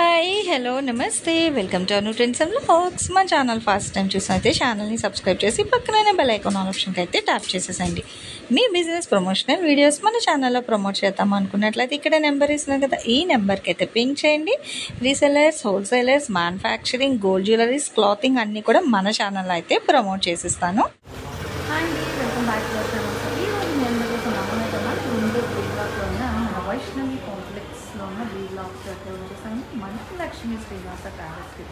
Hi hello నమస్తే welcome to Anu trends and vlogs. మా channel first time చూసినైతే ఛానల్ని subscribe చేసి పక్కనే బెల్ ఐకాన్ ఆప్షన్కి అయితే ట్యాప్ చేసేసండి. మీ బిజినెస్ ప్రమోషనల్ వీడియోస్ మన ఛానల్లో ప్రమోట్ చేద్దాం అనుకున్నట్లయితే ఇక్కడ నెంబర్ ఇస్తున్నాను కదా, ఈ నెంబర్కి అయితే పింక్ చేయండి. Resellers, wholesalers, manufacturing, gold jewelleries, clothing అన్నీ కూడా మన ఛానల్లో అయితే ప్రమోట్ చేసిస్తాను. Welcome back to our channel. ఈరోజు నేను కోసం గుంటూరు బీబ్లాక్లోనే మన వైష్ణవి కాంప్లెక్స్లో ఉన్న బీబ్లాక్స్ అయితే వచ్చేసాను. మనకి లక్ష్మీ శ్రీనివాస ట్రావెల్స్కి.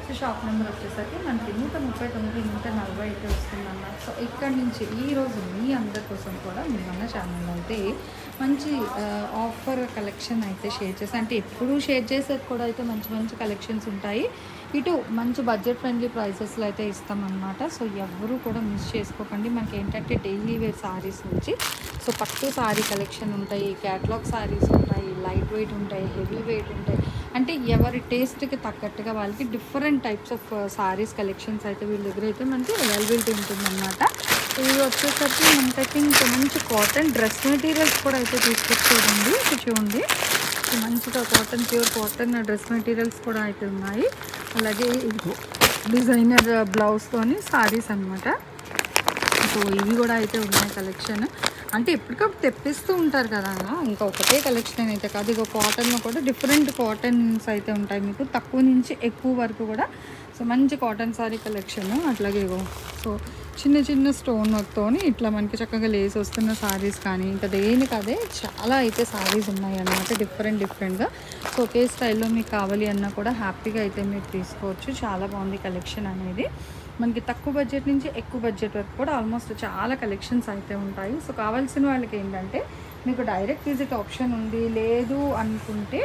సో షాప్ నెంబర్ వచ్చేసరికి మనకి 139, 140 అయితే వస్తుందన్నమాట. సో ఇక్కడి నుంచి ఈరోజు మీ అందరి కోసం కూడా మన ఛానల్లో అయితే మంచి ఆఫర్ కలెక్షన్ అయితే షేర్ చేస్తాను. అంటే ఎప్పుడూ షేర్ చేసేది కూడా అయితే మంచి మంచి కలెక్షన్స్ ఉంటాయి. ఇటు మంచి బడ్జెట్ ఫ్రెండ్లీ ప్రైసెస్లో అయితే ఇస్తామన్నమాట. సో ఎవరు కూడా మిస్ చేసుకోకండి. మనకి ఏంటంటే డైలీ వేర్ శారీస్ నుంచి సో పట్టు శారీ కలెక్షన్ ఉంటాయి, క్యాటలాగ్ శారీస్ ఉంటాయి, లైట్ వెయిట్ ఉంటాయి, హెవీ వెయిట్ ఉంటాయి. అంటే ఎవరి టేస్ట్కి తగ్గట్టుగా వాళ్ళకి different types of saris collections అయితే వీళ్ళ దగ్గర అయితే మనకి అవైలబిలిటీ ఉంటుందన్నమాట. ఇది వచ్చేసరికి మనకైతే ఇంకా మంచి కాటన్ డ్రెస్ మెటీరియల్స్ కూడా అయితే తీసుకొచ్చేదండి. చూడండి, మంచిగా cotton, pure cotton dress materials కూడా అయితే ఉన్నాయి. అలాగే డిజైనర్ బ్లౌజ్తోని శారీస్ అనమాట. సో ఇవి కూడా అయితే ఉన్నాయి కలెక్షన్. అంటే ఎప్పటికప్పుడు తెప్పిస్తూ ఉంటారు కదా, ఇంకా ఒకటే కలెక్షన్ అయితే కాదు. ఇక కాటన్లో కూడా డిఫరెంట్ కాటన్స్ అయితే ఉంటాయి మీకు, తక్కువ నుంచి ఎక్కువ వరకు కూడా. సో మంచి కాటన్ శారీ కలెక్షన్. అట్లాగే సో చిన్న చిన్న స్టోన్ వర్క్తో ఇట్లా మనకి చక్కగా లేస్ వస్తున్న శారీస్ కానీ ఇంకా దేనికి అదే చాలా అయితే శారీస్ ఉన్నాయి అన్నమాట, డిఫరెంట్గా. సో ఒకే స్టైల్లో మీకు కావాలి అన్నా కూడా హ్యాపీగా అయితే మీరు తీసుకోవచ్చు. చాలా బాగుంది కలెక్షన్ అనేది. మనకి తక్కువ బడ్జెట్ నుంచి ఎక్కువ బడ్జెట్ వరకు కూడా ఆల్మోస్ట్ చాలా కలెక్షన్స్ అయితే ఉంటాయి. సో కావాల్సిన వాళ్ళకి ఏంటంటే మీకు డైరెక్ట్ విజిట్ ఆప్షన్ ఉంది, లేదు అనుకుంటే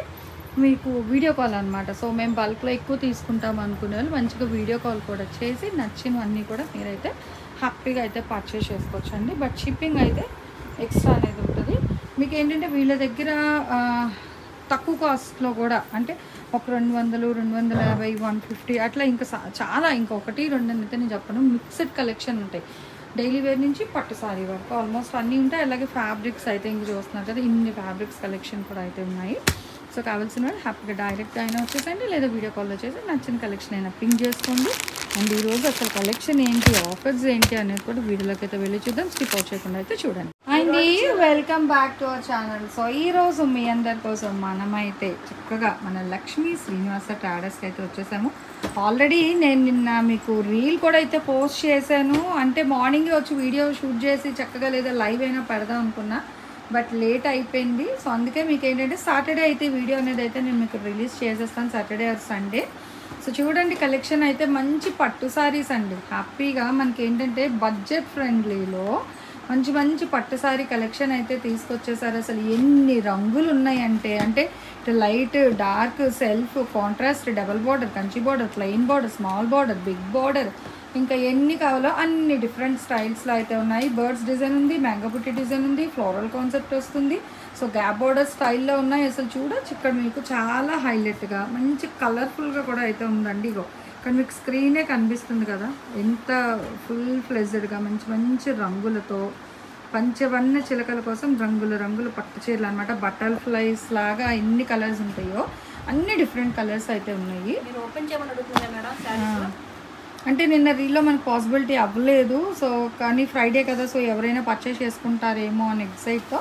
మీకు వీడియో కాల్ అనమాట. సో మేము బల్క్లో ఎక్కువ తీసుకుంటాం అనుకునే వాళ్ళు మంచిగా వీడియో కాల్ కూడా చేసి నచ్చినవన్నీ కూడా మీరైతే హ్యాపీగా అయితే పర్చేస్ చేసుకోవచ్చు అండి. బట్ షిప్పింగ్ అయితే ఎక్స్ట్రా అనేది ఉంటుంది. మీకు ఏంటంటే వీళ్ళ దగ్గర తక్కువ కాస్ట్లో కూడా అంటే ఒక 200, 250, 150 అట్లా ఇంకా చాలా ఇంకా 1, 2 అయితే నేను చెప్పను. మిక్స్డ్ కలెక్షన్ ఉంటాయి. డైలీ వేర్ నుంచి పట్టు సారీ వరకు ఆల్మోస్ట్ అన్నీ ఉంటాయి. అలాగే ఫ్యాబ్రిక్స్ అయితే ఇంక చూస్తున్నారు కదా, ఇన్ని ఫ్యాబ్రిక్స్ కలెక్షన్ కూడా అయితే ఉన్నాయి. సో కావాల్సిన వాళ్ళు హ్యాపీగా డైరెక్ట్గా అయినా వచ్చేసండి, లేదా వీడియో కాల్లో చేసి నచ్చిన కలెక్షన్ అయినా పింక్ చేసుకోండి. అండ్ ఈరోజు అసలు కలెక్షన్ ఏంటి, ఆఫర్స్ ఏంటి అనేది కూడా వీడియోలోకి అయితే వెళ్ళి చూద్దాం. స్కిప్ అవుట్ చేయకుండా అయితే చూడండి. అండి welcome back to our channel. So ఈరోజు మీ అందరి కోసం మనమైతే చక్కగా మన లక్ష్మీ శ్రీనివాస ట్రావెల్స్కి అయితే వచ్చేసాము. ఆల్రెడీ నేను నిన్న మీకు రీల్ కూడా అయితే పోస్ట్ చేశాను. అంటే మార్నింగే వచ్చి వీడియో షూట్ చేసి చక్కగా లేదా లైవ్ అయినా పెడదాం అనుకున్నా, బట్ లేట్ అయిపోయింది. సో అందుకే మీకు ఏంటంటే సాటర్డే అయితే వీడియో అనేది అయితే నేను మీకు రిలీజ్ చేసేస్తాను, సాటర్డే ఆర్ సండే. సో చూడండి కలెక్షన్ అయితే మంచి పట్టు సారీస్ అండి. హ్యాపీగా మనకి ఏంటంటే బడ్జెట్ ఫ్రెండ్లీలో మంచి మంచి పట్టు సారీ కలెక్షన్ అయితే తీసుకొచ్చేసారు. అసలు ఎన్ని రంగులు ఉన్నాయంటే అంటే light, dark, self, contrast, double border, Kanchi border, plain border, small border, big border, ఇంకా ఎన్ని కావాలో అన్ని డిఫరెంట్ స్టైల్స్లో అయితే ఉన్నాయి. బర్డ్స్ డిజైన్ ఉంది, మ్యాంగో బుట్టి డిజైన్ ఉంది, ఫ్లోరల్ కాన్సెప్ట్ వస్తుంది. సో గ్యాప్ బార్డర్ స్టైల్లో ఉన్నాయి. అసలు చూడొచ్చు ఇక్కడ మీకు చాలా హైలైట్గా మంచి కలర్ఫుల్గా కూడా అయితే ఉందండి. ఇగో ఇక్కడ మీకు స్క్రీనే కనిపిస్తుంది కదా, ఎంత ఫుల్ ఫ్లెజ్డ్గా మంచి మంచి రంగులతో పంచవర్ణ చిలకల కోసం రంగులు పట్టు చీరలు అనమాట. బటర్ఫ్లైస్ లాగా ఎన్ని కలర్స్ ఉంటాయో అన్ని డిఫరెంట్ కలర్స్ అయితే ఉన్నాయి. ఓపెన్ చేయమని అడుగుతున్నా మేడం. అంటే నిన్న రీల్లో మనకు పాసిబిలిటీ అవ్వలేదు. సో కానీ ఫ్రైడే కదా, సో ఎవరైనా పర్చేస్ చేసుకుంటారేమో అని ఎక్సైట్తో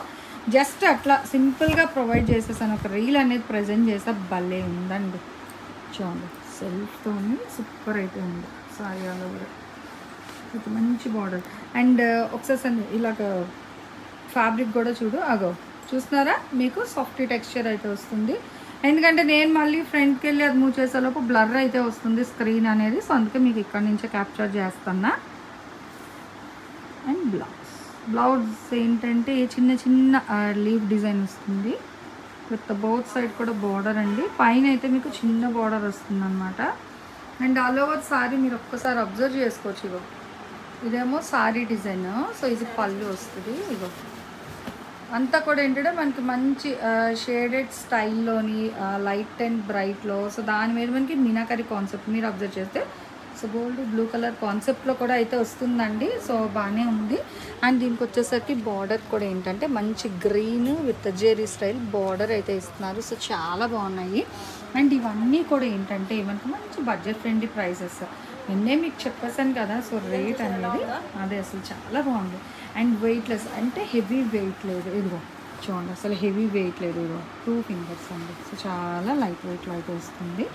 జస్ట్ అట్లా సింపుల్గా ప్రొవైడ్ చేసేసాను. ఒక రీల్ అనేది ప్రజెంట్ చేసా, భలే ఉందండి. చూడండి సెల్ఫ్తో సూపర్ అయితే ఉంది. సారీ ఆల్ ఓవర్ ఇది మంచి బార్డర్. అండ్ ఒకసారి ఇలాగ ఫ్యాబ్రిక్ కూడా చూడు, అగో చూస్తున్నారా, మీకు సాఫ్ట్ టెక్స్చర్ అయితే వస్తుంది. ఎందుకంటే నేను మళ్ళీ ఫ్రంట్కి వెళ్ళి అది మూవ్ చేసేలోపు బ్లర్ అయితే వస్తుంది స్క్రీన్ అనేది. సో అందుకే మీకు ఇక్కడ నుంచే క్యాప్చర్ చేస్తున్నా. అండ్ బ్లౌజ్ ఏంటంటే చిన్న చిన్న లీవ్ డిజైన్ వస్తుంది విత్ బౌత్ సైడ్ కూడా బార్డర్ అండి. పైన అయితే మీకు చిన్న బార్డర్ వస్తుంది అనమాట. అండ్ ఆల్ ఓవర్ సారీ మీరు ఒక్కసారి అబ్జర్వ్ చేసుకోవచ్చు. ఇగో ఇదేమో సారీ డిజైన్. సో ఇది పళ్ళు వస్తుంది. ఇగో అంతా కూడా ఏంటంటే మనకి మంచి షేడెడ్ స్టైల్లోని లైట్ అండ్ బ్రైట్లో. సో దాని మీద మనకి మీనాకరి కాన్సెప్ట్ మీరు అబ్జర్వ్ చేస్తే సో గోల్డ్ బ్లూ కలర్ కాన్సెప్ట్లో కూడా అయితే వస్తుందండి. సో బాగానే ఉంది. అండ్ దీనికి వచ్చేసరికి బార్డర్ కూడా ఏంటంటే మంచి green with zari style border అయితే ఇస్తున్నారు. సో చాలా బాగున్నాయి. అండ్ ఇవన్నీ కూడా ఏంటంటే మనకు మంచి బడ్జెట్ ఫ్రెండ్లీ ప్రైసెస్. నిన్నే మీకు చెప్పేసాను కదా, సో రేట్ అనేది అదే అసలు చాలా బాగుంది. అండ్ వెయిట్లెస్ అంటే హెవీ వెయిట్ లేదు. ఇదిగో చూడండి, అసలు హెవీ వెయిట్ లేదు. ఇదిగో 2 ఫింగర్స్ అండి. సో చాలా లైట్ వెయిట్లో అయితే వస్తుంది.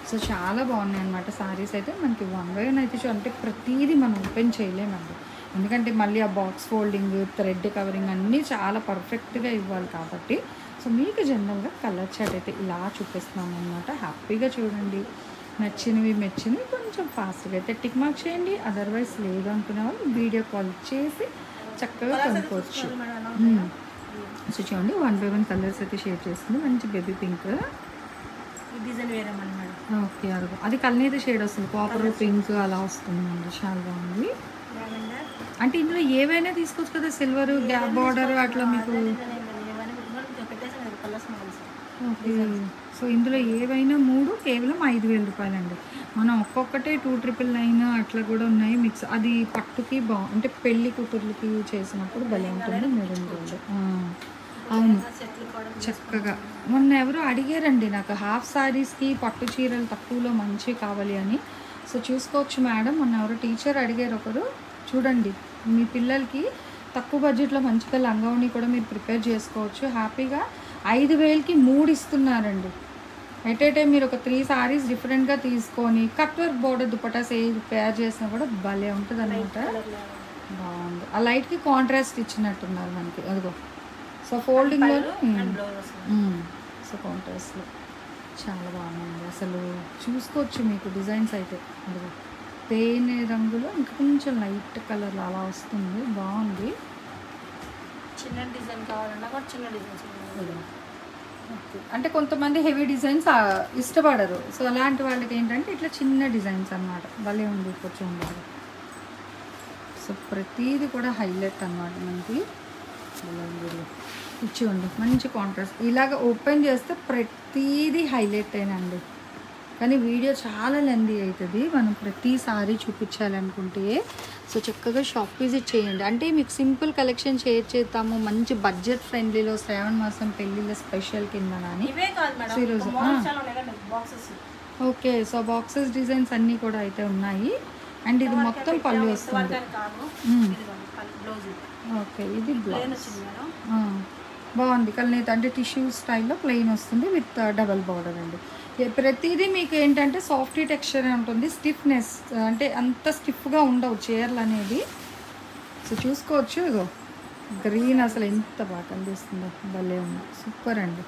సో చాలా బాగున్నాయి అనమాట సారీస్ అయితే. మనకి 1 by 1 అయితే అంటే ప్రతిదీ మనం ఓపెన్ చేయలేమండి, ఎందుకంటే మళ్ళీ ఆ బాక్స్ ఫోల్డింగ్, థ్రెడ్ కవరింగ్ అన్నీ చాలా పర్ఫెక్ట్గా ఇవ్వాలి కాబట్టి. సో మీకు జనరల్గా కలర్ చార్ట్ అయితే ఇలా చూపిస్తున్నాం అనమాట. హ్యాపీగా చూడండి, నచ్చినవి మెచ్చినవి కొంచెం ఫాస్ట్గా అయితే టిక్ మార్క్ చేయండి. అదర్వైజ్ లేదు అనుకునే వాళ్ళు వీడియో కాల్ చేసి చక్కగా కొనుక్కోవచ్చు. సో చూడండి 1 by 1 కలర్స్ అయితే షేర్ చేస్తుంది. మంచి బేబీ పింక్, డిజైన్ వేరే మేడం. ఓకే అది కల్నేత షేడ్ వస్తుంది, కాపర్ పింక్ అలా వస్తుందండి. చాలా బాగుంది. అంటే ఇందులో ఏవైనా తీసుకోవచ్చు కదా, సిల్వర్ గ్యాప్ బార్డర్ అట్లా మీకు. ఓకే, సో ఇందులో ఏవైనా 3 కేవలం 5,000 రూపాయలండి. మనం ఒక్కొక్కటే 2,999 అట్లా కూడా ఉన్నాయి మిక్స్. అది పట్టుకి అంటే పెళ్లి కూతుర్లకి చేసినప్పుడు భలే ఉంటుంది. 3 అవును, చక్కగా. మొన్న ఎవరో అడిగారండి నాకు హాఫ్ శారీస్కి పట్టు చీరలు తక్కువలో మంచి కావాలి అని. సో చూసుకోవచ్చు మేడం, మొన్న ఎవరో టీచర్ అడిగారు ఒకరు. చూడండి, మీ పిల్లలకి తక్కువ బడ్జెట్లో మంచిగా లంగావని కూడా మీరు ప్రిపేర్ చేసుకోవచ్చు హ్యాపీగా. 5,000కి 3 ఇస్తున్నారండి. ఎట్ ఏ టైం మీరు ఒక 3 సారీస్ డిఫరెంట్గా తీసుకొని కట్ వర్క్ బోర్డర్ దుపటాస్ పేర్ చేసినా కూడా భలే ఉంటుంది అనమాట. బాగుంది. ఆ లైట్కి కాంట్రాస్ట్ ఇచ్చినట్టున్నారు మనకి. అదిగో సో ఫోల్డింగ్లో సో కాంట్రాస్ట్లో చాలా బాగుంది. అసలు చూసుకోవచ్చు మీకు డిజైన్స్ అయితే. అదిగో తేనె రంగులో ఇంకా కొంచెం లైట్ కలర్లో అలా వస్తుంది, బాగుంది. చిన్న డిజైన్ కావాలన్నా కూడా చిన్న డిజైన్స్. అంటే కొంతమంది హెవీ డిజైన్స్ ఇష్టపడరు. సో అలాంటి వాళ్ళకి ఏంటంటే ఇట్లా చిన్న డిజైన్స్ అన్నమాట. భలే ఉంది కొంచెం ఉండదు. సో ప్రతిదీ కూడా హైలైట్ అన్నమాట మనకి. ఇచ్చి మంచి కాంట్రాస్ట్. ఇలాగ ఓపెన్ చేస్తే ప్రతిదీ హైలైట్ అయినండి. కానీ వీడియో చాలా లెందీ అవుతుంది, మనం ప్రతిసారి చూపించాలనుకుంటే. సో చక్కగా షాప్ విజిట్ చేయండి. అంటే మీకు సింపుల్ కలెక్షన్ షేర్ చేద్దాము, మంచి బడ్జెట్ ఫ్రెండ్లీలో శ్రావణ మాసం పెళ్ళిళ్ళ స్పెషల్ కింద అని. ఈరోజు ఓకే, సో బాక్సెస్ డిజైన్స్ అన్నీ కూడా అయితే ఉన్నాయి. అండ్ ఇది మొత్తం పళ్ళు వస్తుంది. ఓకే, ఇది బ్లౌజ్ బాగుంది. కల్నేత అంటే టిష్యూ స్టైల్లో ప్లెయిన్ వస్తుంది విత్ డబల్ బార్డర్ అండి. ప్రతిదీ మీకు ఏంటంటే సాఫ్టీ టెక్స్చర్ ఉంటుంది, స్టిఫ్నెస్ అంటే అంత స్టిఫ్గా ఉండవు చీరలు అనేది. సో చూసుకోవచ్చు. ఇగో గ్రీన్ అసలు ఎంత బాగా కనిపిస్తుందో, భలే ఉంది, సూపర్ అండి.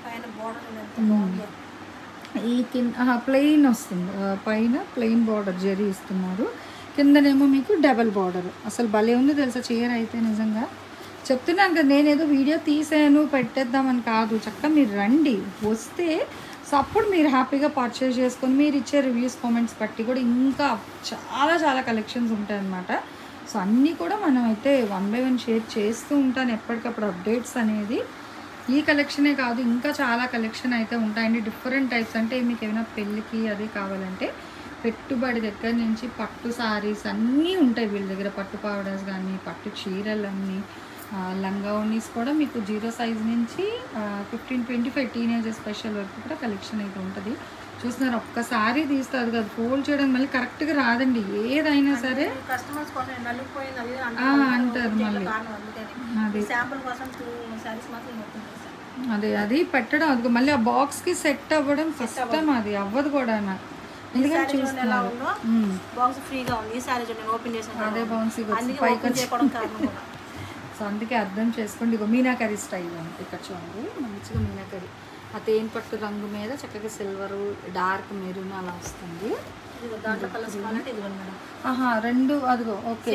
ఈ కింద ప్లెయిన్ వస్తుంది, పైన ప్లెయిన్ బార్డర్ జరీ ఇస్తున్నారు, కిందనేమో మీకు డబల్ బార్డర్. అసలు భలే ఉంది తెలుసా చీర అయితే. నిజంగా చెప్తున్నాను కదా, నేనేదో వీడియో తీసాను పెట్టేద్దామని కాదు, చక్కగా మీరు రండి, వస్తే సో అప్పుడు మీరు హ్యాపీగా పర్చేస్ చేసుకొని మీరు ఇచ్చే రివ్యూస్ కామెంట్స్ బట్టి కూడా ఇంకా చాలా చాలా కలెక్షన్స్ ఉంటాయన్నమాట. సో అన్నీ కూడా మనం అయితే 1 by 1 షేర్ చేస్తూ ఉంటాను ఎప్పటికప్పుడు అప్డేట్స్ అనేది. ఈ కలెక్షనే కాదు, ఇంకా చాలా కలెక్షన్ అయితే ఉంటాయండి, డిఫరెంట్ టైప్స్. అంటే మీకు ఏమైనా పెళ్ళికి అది కావాలంటే పెట్టుబడి దగ్గర నుంచి పట్టు సారీస్ అన్నీ ఉంటాయి వీళ్ళ దగ్గర. పట్టు పౌడర్స్ కానీ, పట్టు చీరలు అన్నీ, లంగావనీస్ కూడా మీకు 0 సైజ్ నుంచి 15-25 టీనేజర్ స్పెషల్ వరకు కూడా కలెక్షన్ అయితే ఉంటుంది. చూస్తున్నారు, ఒక్కసారి తీస్తుంది కదా, ఫోల్డ్ చేయడం మళ్ళీ కరెక్ట్గా రాదండి ఏదైనా సరే అంటారు మళ్ళీ. అది పెట్టడం అది మళ్ళీ ఆ బాక్స్కి సెట్ అవ్వడం కష్టం, అది అవ్వదు కూడా నాకు. ఎందుకంటే చూస్తున్నారు అదే బౌన్సీ పైకి. సో అందుకే అర్థం చేసుకోండి. ఇగో మీనాకరీ స్టైల్ అంటే ఇక్కడ చూడండి, మంచిగా మీనాకరీ ఆ తేనె పట్టు రంగు మీద చక్కగా సిల్వరు, డార్క్ మెరూన్ అలా వస్తుంది. రెండు అదిగో ఓకే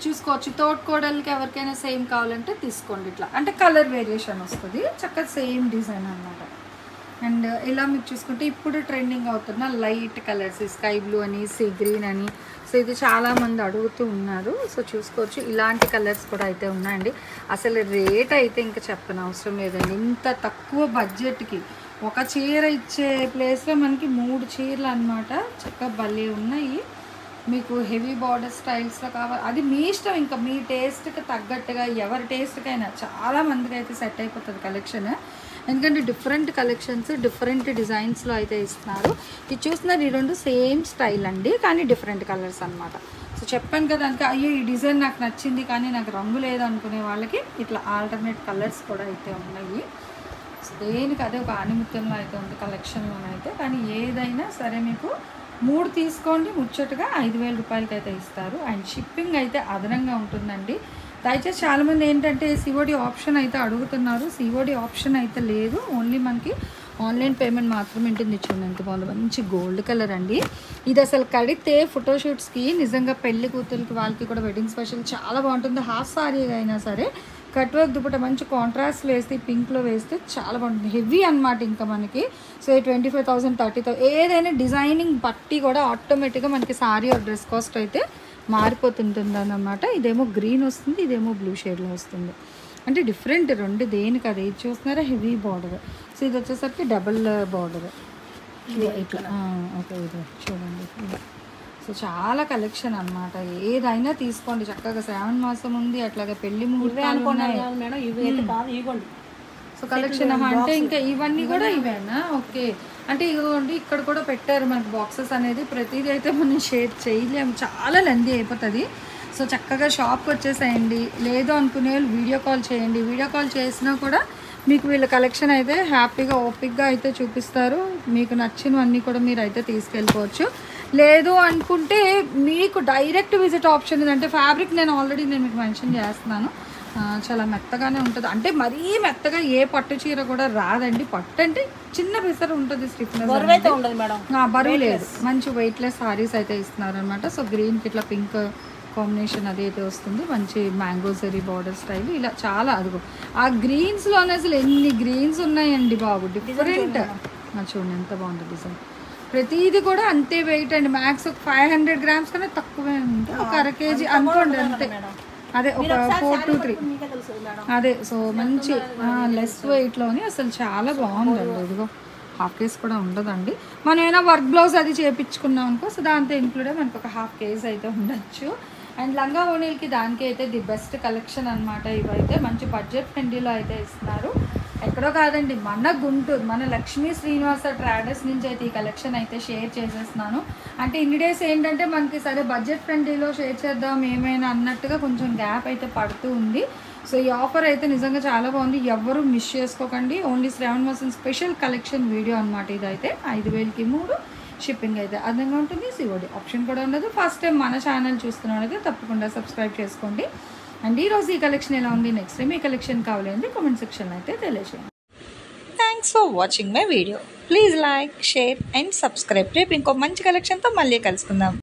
చూసుకోవచ్చు. తోడుకోడలకి ఎవరికైనా సేమ్ కావాలంటే తీసుకోండి. ఇట్లా అంటే కలర్ వేరియేషన్ వస్తుంది, చక్కగా సేమ్ డిజైన్ అన్నమాట. అండ్ ఇలా మీకు చూసుకుంటే ఇప్పుడు ట్రెండింగ్ అవుతున్న లైట్ కలర్స్, స్కై బ్లూ అని, సీ గ్రీన్ అని, సో ఇది చాలామంది అడుగుతూ ఉన్నారు. సో చూసుకోవచ్చు, ఇలాంటి కలర్స్ కూడా అయితే ఉన్నాయండి. అసలు రేట్ అయితే ఇంకా చెప్పనవసరం లేదండి. ఇంత తక్కువ బడ్జెట్కి ఒక చీర ఇచ్చే ప్లేస్లో మనకి 3 చీరలు అన్నమాట. చక్కగా భలే ఉన్నాయి. మీకు హెవీ బార్డర్ స్టైల్స్లో కావాలి, అది మీ ఇష్టం, ఇంకా మీ టేస్ట్కి తగ్గట్టుగా ఎవరి టేస్ట్కైనా చాలా మందికి అయితే సెట్ అయిపోతుంది కలెక్షన్. ఎందుకంటే డిఫరెంట్ కలెక్షన్స్ డిఫరెంట్ డిజైన్స్లో అయితే ఇస్తున్నారు. ఇది చూస్తున్నారు, ఈ రెండు సేమ్ స్టైల్ అండి, కానీ డిఫరెంట్ కలర్స్ అనమాట. సో చెప్పాను కదా అంటే అయ్యో ఈ డిజైన్ నాకు నచ్చింది కానీ నాకు రంగు లేదు అనుకునే వాళ్ళకి ఇట్లా ఆల్టర్నేట్ కలర్స్ కూడా అయితే ఉన్నాయి. సో దేనికి అదే ఒక ఆనిముత్యంలో అయితే ఉంది కలెక్షన్లోనైతే. కానీ ఏదైనా సరే మీకు 3 తీసుకోండి, ముచ్చటగా 5,000 రూపాయలకి అయితే ఇస్తారు. అండ్ షిప్పింగ్ అయితే అదనంగా ఉంటుందండి. దయచేసి చాలామంది ఏంటంటే సిఓడి ఆప్షన్ అయితే అడుగుతున్నారు. సిఓడి ఆప్షన్ అయితే లేదు, ఓన్లీ మనకి ఆన్లైన్ పేమెంట్ మాత్రమే ఉంటుంది. చూడండి ఎంత బాగుంది, మంచి గోల్డ్ కలర్ అండి. ఇది అసలు కడితే ఫోటోషూట్స్కి నిజంగా పెళ్లి కూతురికి వాళ్ళకి కూడా వెడ్డింగ్ స్పెషల్ చాలా బాగుంటుంది. హాఫ్ సారీ అయినా సరే కట్ వర్క్ దుపట్ట మంచి కాంట్రాస్ట్ వేస్తే పింక్లో వేస్తే చాలా బాగుంటుంది. హెవీ అనమాట ఇంకా మనకి. సో 25,000 30,000 ఏదైనా డిజైనింగ్ బట్టి కూడా ఆటోమేటిక్గా మనకి సారీ ఆర్ డ్రెస్ కాస్ట్ అయితే మారిపోతుంటుంది అన్నమాట. ఇదేమో గ్రీన్ వస్తుంది, ఇదేమో బ్లూ షేడ్లో వస్తుంది. అంటే డిఫరెంట్ రెండు దేనికి అది. ఇది చూస్తున్నారా హెవీ బార్డర్. సో ఇది వచ్చేసరికి డబుల్ బార్డర్ ఇట్లా. ఓకే ఇది చూడండి. సో చాలా కలెక్షన్ అనమాట. ఏదైనా తీసుకోండి చక్కగా. శ్రావణ మాసం ఉంది, అట్లాగే పెళ్లి ముహూర్తాలు ఉన్నాయి. సో కలెక్షన్ అంటే ఇంకా ఇవన్నీ కూడా ఇవేనా? ఓకే, అంటే ఇదిగోండి ఇక్కడ కూడా పెట్టారు మనకి బాక్సెస్ అనేది. ప్రతిదీ అయితే మనం షేర్ చేయలేము, చాలా లెందీ అయిపోతుంది. సో చక్కగా షాప్కి వచ్చేసేయండి. లేదు అనుకునే వాళ్ళు వీడియో కాల్ చేయండి. వీడియో కాల్ చేసినా కూడా మీకు వీళ్ళ కలెక్షన్ అయితే హ్యాపీగా ఓపిక్గా అయితే చూపిస్తారు. మీకు నచ్చినవన్నీ కూడా మీరు అయితే తీసుకెళ్ళిపోవచ్చు. లేదు అనుకుంటే మీకు డైరెక్ట్ విజిట్ ఆప్షన్ ఉంది. అంటే ఫ్యాబ్రిక్ నేను ఆల్రెడీ మీకు మెన్షన్ చేస్తున్నాను, చాలా మెత్తగానే ఉంటుంది. అంటే మరీ మెత్తగా ఏ పట్టు చీర కూడా రాదండి. పట్టు అంటే చిన్న పిసరు ఉంటుంది, స్టిఫ్నెస్ బరువు లేదు. మంచి వెయిట్లెస్ సారీస్ అయితే ఇస్తున్నారు అనమాట. సో గ్రీన్కి ఇట్లా పింక్ కాంబినేషన్ అది అయితే వస్తుంది. మంచి మ్యాంగో జరీ బార్డర్ స్టైల్ ఇలా చాలా. అదిగో ఆ గ్రీన్స్లోనే అసలు ఎన్ని గ్రీన్స్ ఉన్నాయండి బాబు, డిఫరెంట్. చూడండి ఎంత బాగుంటుంది డిజైన్. ప్రతిదీ కూడా అంతే వెయిట్ అండి. మ్యాక్స్ ఒక 500 grams కన్నా తక్కువే ఉంది. ఒక 1/2 kg అనుకోండి అంతే. అదే ఒక 4 to 3 అదే. సో మంచి లెస్ వెయిట్లోని అసలు చాలా బాగుందండి. ఇదిగో హాఫ్ కేజ్ కూడా ఉండదండి. మనం ఏమైనా వర్క్ బ్లౌజ్ అది చేయించుకున్నాం అనుకో, సో దాంతో ఇంక్లూడ్ మనకు ఒక 1/2 kg అయితే ఉండొచ్చు. అండ్ లంగా ఓణీలకి దానికి అయితే ది బెస్ట్ కలెక్షన్ అనమాట. ఇవైతే మంచి బడ్జెట్ ఫ్రెండ్లీలో అయితే ఇస్తున్నారు. ఎక్కడో కాదండి, మన గుంటూరు, మన లక్ష్మీ శ్రీనివాస ట్రాడర్స్ నుంచి అయితే ఈ కలెక్షన్ అయితే షేర్ చేసేస్తున్నాను. అంటే ఇన్ని డేస్ ఏంటంటే మనకి సరే బడ్జెట్ ఫ్రెండ్లీలో షేర్ చేద్దాం ఏమైనా అన్నట్టుగా కొంచెం గ్యాప్ అయితే పడుతూ ఉంది. సో ఈ ఆఫర్ అయితే నిజంగా చాలా బాగుంది, ఎవ్వరూ మిస్ చేసుకోకండి. ఓన్లీ శ్రావణ మాసం స్పెషల్ కలెక్షన్ వీడియో అనమాట ఇదైతే. 5,000కి 3 షిప్పింగ్ అయితే అదనంగా ఉంటుంది. సిఓడి ఆప్షన్ కూడా ఉండదు. ఫస్ట్ టైం మన ఛానల్ చూస్తున్నారైతే తప్పకుండా సబ్స్క్రైబ్ చేసుకోండి. అండ్ ఈరోజు ఈ కలెక్షన్ ఎలా ఉంది, నెక్స్ట్ టైం ఈ కలెక్షన్ కావాలంటే కామెంట్ సెక్షన్లో అయితే తెలియజేయండి. Thanks for watching my video. Please like, share and subscribe. రేపు ఇంకో మంచి కలెక్షన్తో మళ్ళీ కలుసుకుందాం.